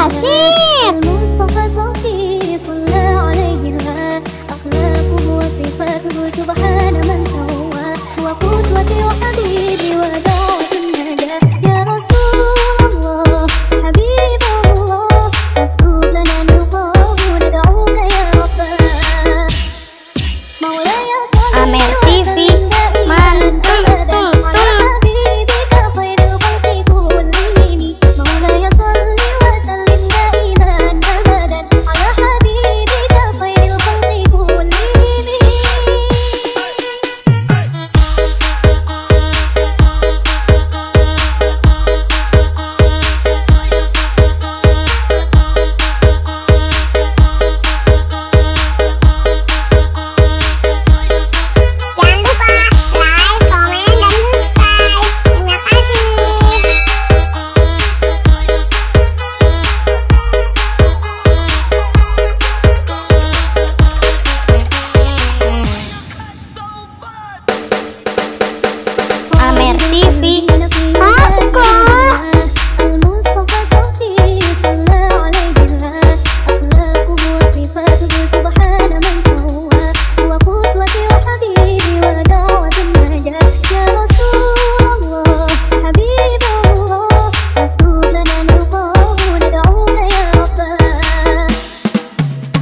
Bashir. المصطفى صفي صلى عليه الله أخلاقه وصفاته سبحان من سواه وقدوتي وحبيبي ودعوة النجاة يا رسول الله حبيب الله فاكتب لنا لقاه ندعوك يا رباه مولاي صل Amer TV mantul tul tul. حبيبك خير الخلق كلهم مولاي صل وسلم دائما أبدا على حبيبك خير الخلق كلهم Jangan lupa like, komen, dan subscribe. Terima kasih. Amer TV masuk المصطفى صفي صلى عليه الله أخلاقه وصفاته سبحان من سواه وقدوتي وحبيبي ودعوة النجاة يا رسول الله حبيب الله فاكتب لنا لقاه ندعوك يا رباه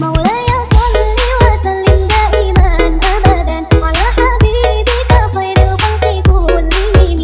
مولاي صل وسلم دائما أبدا على حبيبك خير الخلق كلهم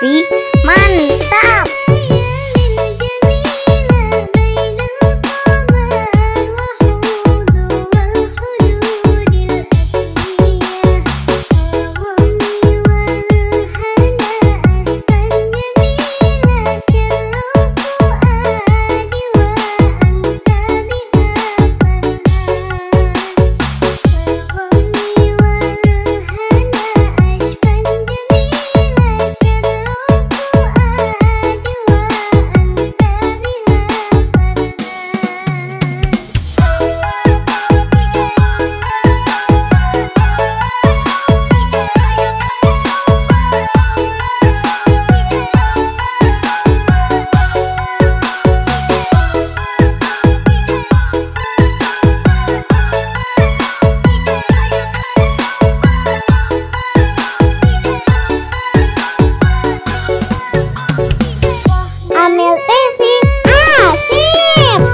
TV, mantap. Amel TV, asik.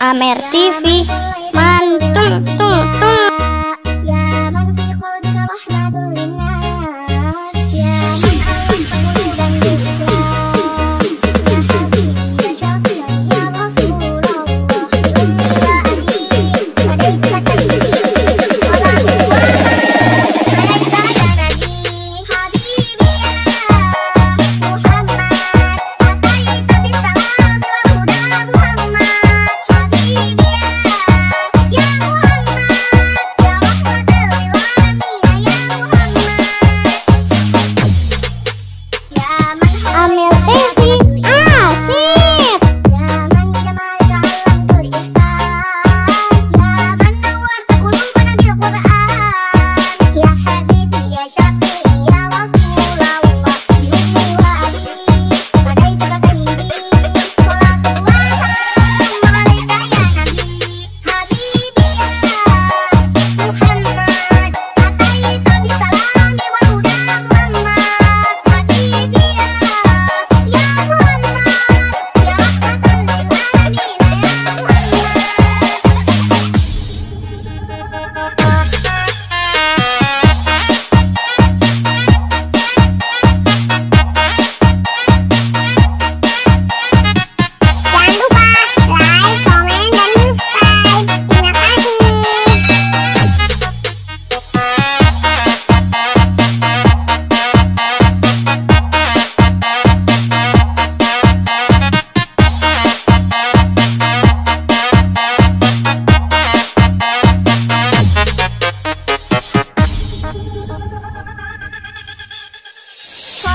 Amer TV, mantul, tul, tul. يا من في قلبك رحمة للناس يا من ألفت قلوبا بالإسلام يا حبيبي يا شفيعي يا رسول الله بأمي وأبي عليك سيدي صلاة الله عليك يا نبي حبيبي يا محمد أتيت بالسلام والهدى محمد حبيبي يا محمد يا رحمة للعالمين يا محمد يا من Amel TV, asik. يا من بجمالك علمت الإحسان يا من نورت قلوبنا بالقرآن يا حبيبي يا شفيعي يا رسول الله بأمي وأبي فديتك سيدي صلاة الله عليك يا نبي حبيبي يا محمد أتيت بالسلام والهدى محمد حبيبي يا محمد يا رحمة للعالمين يا Jangan lupa like, komen, dan subscribe. Terima kasih.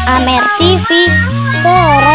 Amer TV, keren.